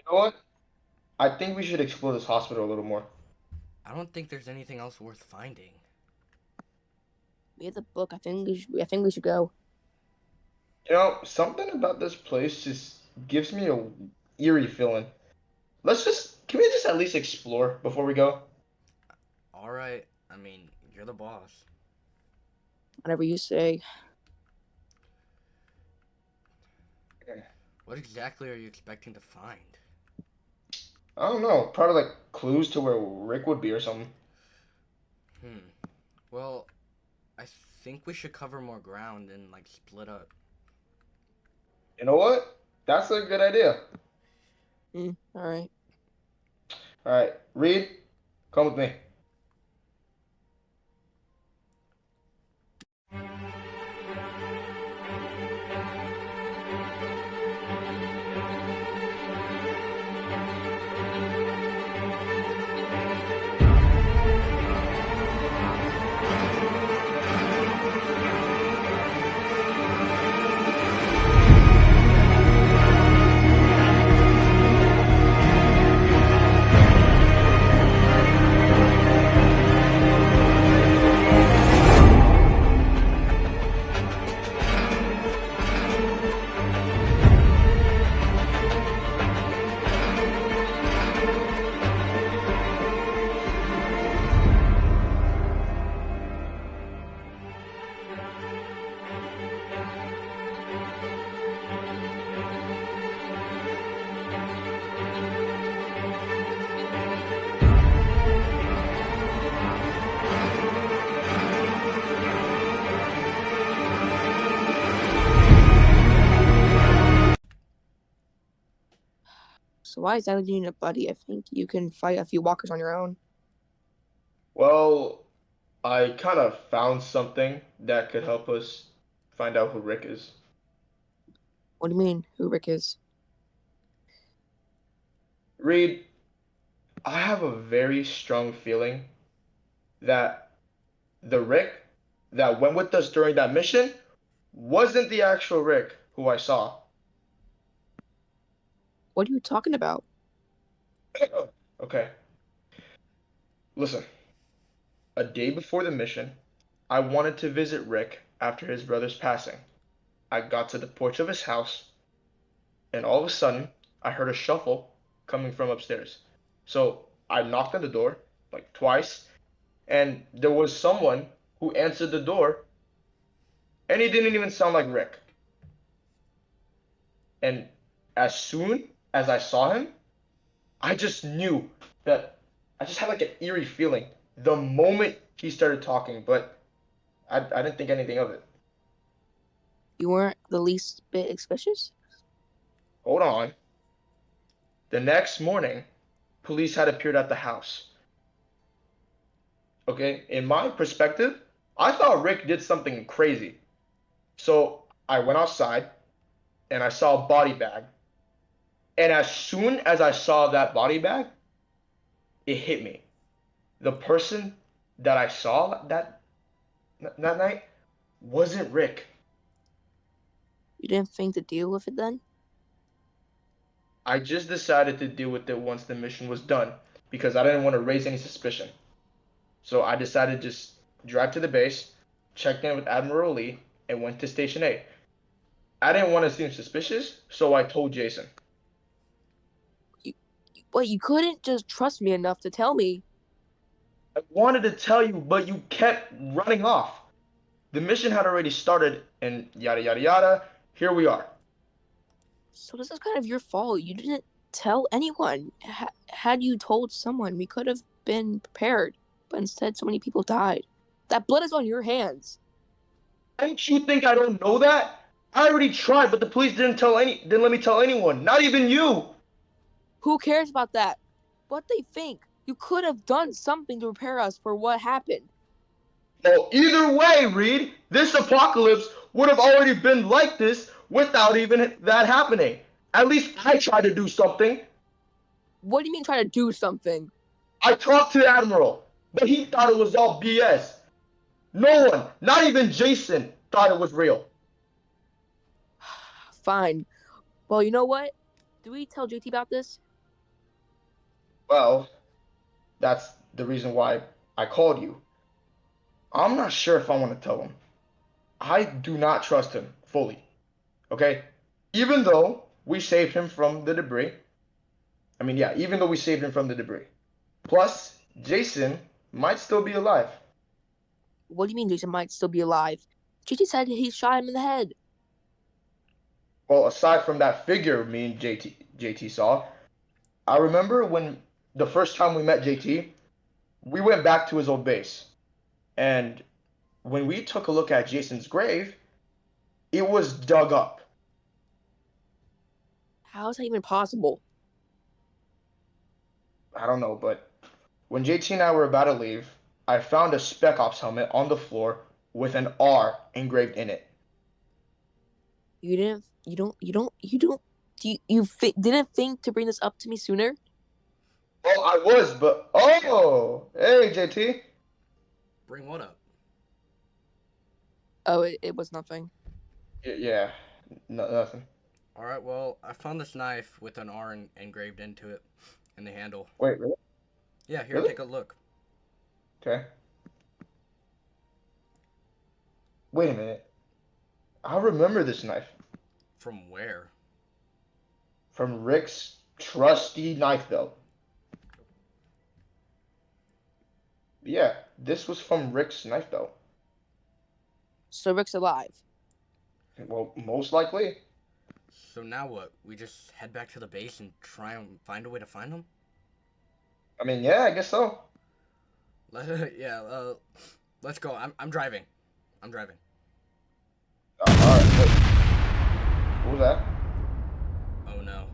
You know what? I think we should explore this hospital a little more. I don't think there's anything else worth finding. We have the book. I think we should go. Something about this place just gives me a eerie feeling. Can we just at least explore before we go? Alright, I mean, you're the boss. Whatever you say. What exactly are you expecting to find? I don't know, probably like clues to where Rick would be or something. Hmm. Well, I think we should cover more ground and, like, split up. You know what? That's a good idea. All right. All right, Reed, come with me. So why is that you need a buddy? I think you can fight a few walkers on your own. Well, I kind of found something that could help us find out who Rick is. What do you mean? Who Rick is? Reed, I have a very strong feeling that the Rick that went with us during that mission wasn't the actual Rick who I saw. What are you talking about? Okay, listen. A day before the mission, I wanted to visit Rick after his brother's passing. I got to the porch of his house, and all of a sudden, I heard a shuffle coming from upstairs. So I knocked on the door, like twice, and there was someone who answered the door, and he didn't even sound like Rick. And as soon as I saw him, I just knew that I just had like an eerie feeling the moment he started talking, but I didn't think anything of it. You weren't the least bit suspicious? Hold on. The next morning, police had appeared at the house. Okay, in my perspective, I thought Rick did something crazy. So I went outside and I saw a body bag. And as soon as I saw that body bag, it hit me. The person that I saw that night wasn't Rick. You didn't think to deal with it then? I just decided to deal with it once the mission was done because I didn't want to raise any suspicion. So I decided to just drive to the base, checked in with Admiral Lee, and went to Station A. I didn't want to seem suspicious, so I told Jason. You, but you couldn't just trust me enough to tell me. I wanted to tell you, but you kept running off. The mission had already started, and yada yada yada. Here we are. So this is kind of your fault. You didn't tell anyone. Had you told someone, we could have been prepared. But instead, so many people died. That blood is on your hands. Don't you think I don't know that? I already tried, but the police didn't let me tell anyone, not even you. Who cares about that? What they think? You could have done something to prepare us for what happened. Well, either way, Reed, this apocalypse would have already been like this without even that happening. At least I tried to do something. What do you mean try to do something? I talked to the Admiral, but he thought it was all BS. No one, not even Jason, thought it was real. Fine. Well, you know what? Did we tell JT about this? Well, that's the reason why I called you. I'm not sure if I want to tell him. I do not trust him fully. Okay? Even though we saved him from the debris. I mean, yeah, even though we saved him from the debris. Plus, Jason might still be alive. What do you mean Jason might still be alive? JT said he shot him in the head. Well, aside from that figure me and JT saw, I remember when the first time we met JT, we went back to his old base. And when we took a look at Jason's grave, it was dug up. How is that even possible? I don't know, but when JT and I were about to leave, I found a Spec Ops helmet on the floor with an R engraved in it. You didn't. You don't. You don't. You don't. Didn't think to bring this up to me sooner. Well, I was, but oh, hey JT. Bring what up? Oh, it was nothing. Yeah, nothing. All right. Well, I found this knife with an R engraved into it, in the handle. Wait, really? Yeah, here, Really? take a look. Okay. Wait a minute. I remember this knife From where? from Rick's trusty knife belt. Yeah, this was from Rick's knife belt. So Rick's alive. Well, most likely. So now what? We just head back to the base and try and find a way to find him? I mean, yeah, I guess so. Yeah. Let's go. I'm driving. I'm driving. All right. Wait. What was that? Oh no.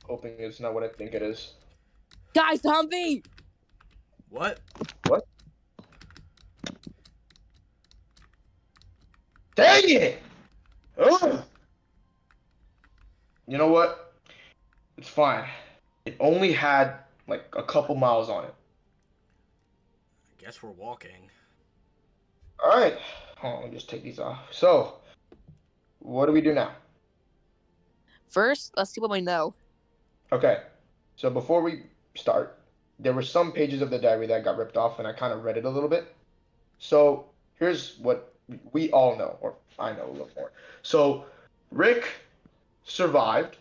Hoping it's not what I think it is. Guys, Humvee! What? What? Dang it! Ugh. You know what? It's fine. It only had like a couple miles on it. I guess we're walking. All right. Hold on, let me just take these off. So, what do we do now? First, let's see what we know. Okay. So before we start, there were some pages of the diary that got ripped off, and I kind of read it a little bit. So here's what we all know, or I know a little more. So Rick survived.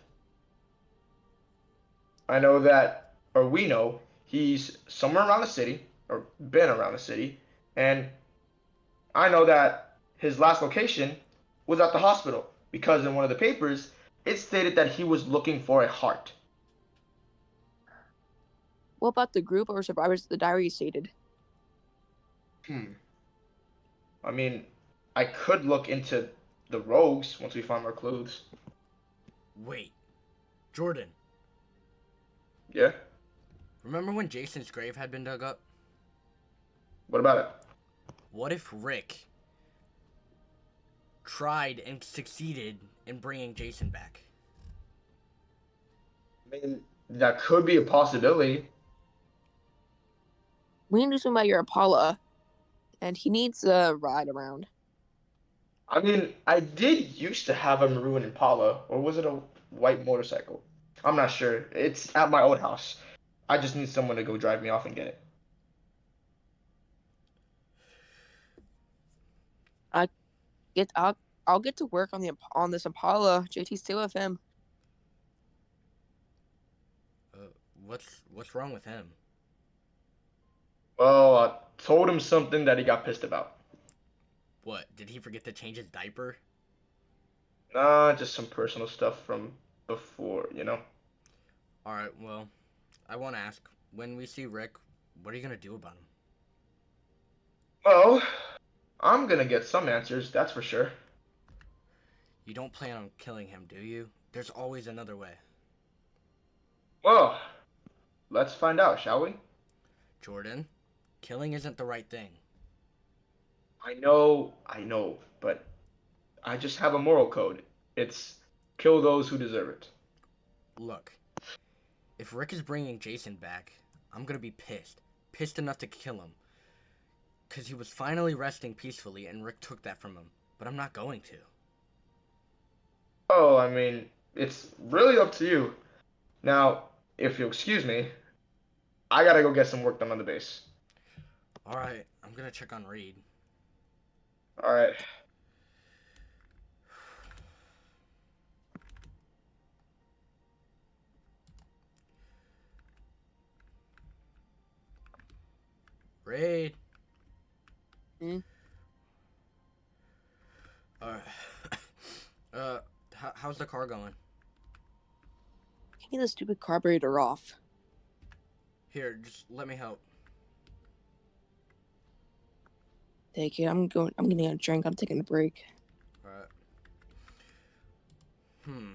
I know that, or we know, he's somewhere around the city, or been around the city, and I know that his last location was at the hospital because in one of the papers it stated that he was looking for a heart. What about the group or survivors the diary stated? Hmm. I mean, I could look into the rogues once we find more clues. Wait. Jordan, Yeah. remember when Jason's grave had been dug up? What about it? What if Rick tried and succeeded in bringing Jason back? I mean, that could be a possibility. We need to do something about your Impala, and he needs a ride around. I mean, I did used to have a maroon Impala, or was it a white motorcycle? I'm not sure. It's at my old house. I just need someone to go drive me off and get it. I get. I'll get to work on this Impala. JT's still with him. What's wrong with him? Well, I told him something that he got pissed about. What? Did he forget to change his diaper? Nah, just some personal stuff from before. All right. Well, I want to ask. When we see Rick, what are you gonna do about him? Well, I'm gonna get some answers, that's for sure. You don't plan on killing him, do you? There's always another way. Well, let's find out, shall we? Jordan, killing isn't the right thing. I know, but I just have a moral code. It's kill those who deserve it. Look, if Rick is bringing Jason back, I'm gonna be pissed. Pissed enough to kill him. Because he was finally resting peacefully, and Rick took that from him. But I'm not going to. Oh, I mean, it's really up to you. Now, if you'll excuse me, I gotta go get some work done on the base. Alright, I'm gonna check on Reed. All right. Reed! Hmm? Alright. How's the car going? Getting the stupid carburetor off. Here, just let me help. Take it. I'm getting a drink. I'm taking a break. Alright. Hmm.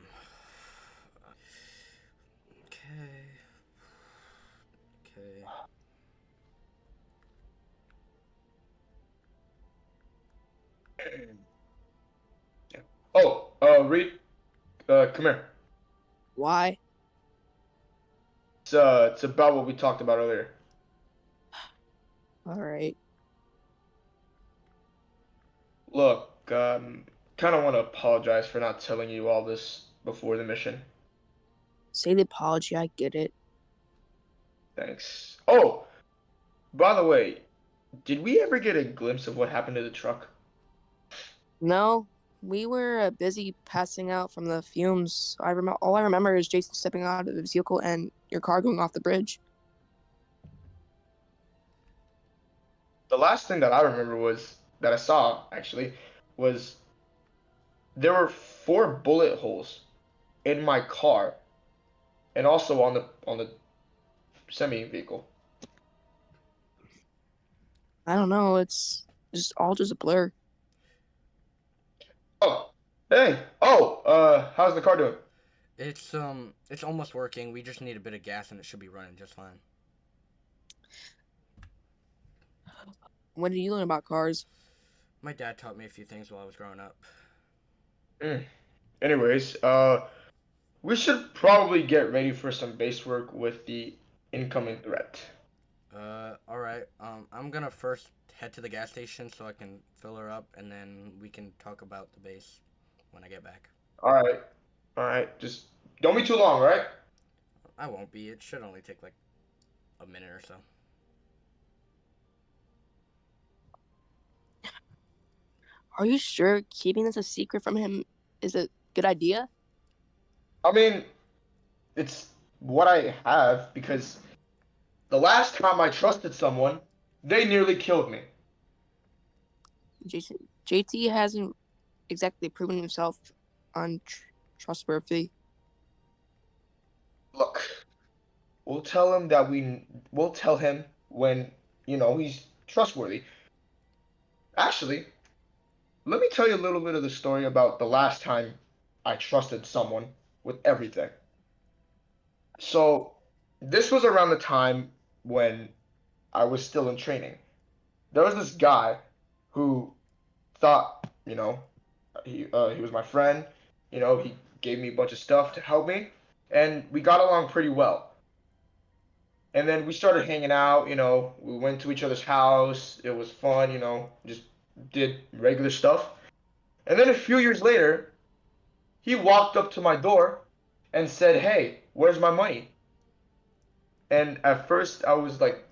Okay. Okay. Oh, Reed, come here. Why? It's about what we talked about earlier. All right. Look, kind of want to apologize for not telling you all this before the mission. Say the apology. I get it. Thanks. Oh, by the way, did we ever get a glimpse of what happened to the truck? No, we were busy passing out from the fumes. All I remember is Jason stepping out of his vehicle and your car going off the bridge. The last thing that I remember was that I saw actually was there were 4 bullet holes in my car and also on the semi vehicle. I don't know. It's just a blur. Oh, hey, how's the car doing? It's almost working. We just need a bit of gas and it should be running just fine. When did you learn about cars? My dad taught me a few things while I was growing up. Mm. Anyways, we should probably get ready for some base work with the incoming threat. Alright. I'm gonna first head to the gas station so I can fill her up, and then we can talk about the base when I get back. All right, all right. Just don't be too long, all right? I won't be. It should only take like a minute or so. Are you sure keeping this a secret from him is a good idea? I mean, it's what I have because the last time I trusted someone, they nearly killed me. Jason, JT hasn't exactly proven himself untrustworthy. Look, we'll tell him when, he's trustworthy. Actually, let me tell you a little bit of the story about the last time I trusted someone with everything. So, this was around the time when I was still in training. There was this guy who thought, he was my friend. He gave me a bunch of stuff to help me, and we got along pretty well. And then we started hanging out. We went to each other's house. It was fun. Just did regular stuff. And then a few years later, he walked up to my door and said, "Hey, where's my money?" And at first, I was like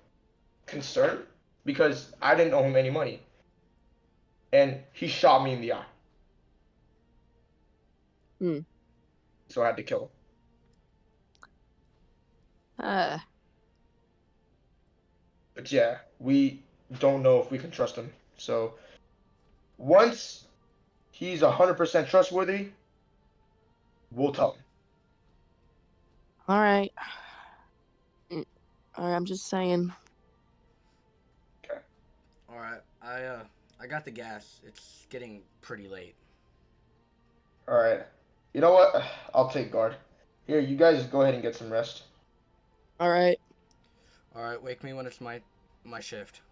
concerned because I didn't owe him any money, and he shot me in the eye. Hmm. So I had to kill him. Uh, But yeah, we don't know if we can trust him. So once he's 100% trustworthy, we'll tell him. all right. All right, I'm just saying. Okay. Alright. I got the gas. It's getting pretty late. All right. You know what? I'll take guard. Here, you guys go ahead and get some rest. All right. Alright, wake me when it's my shift.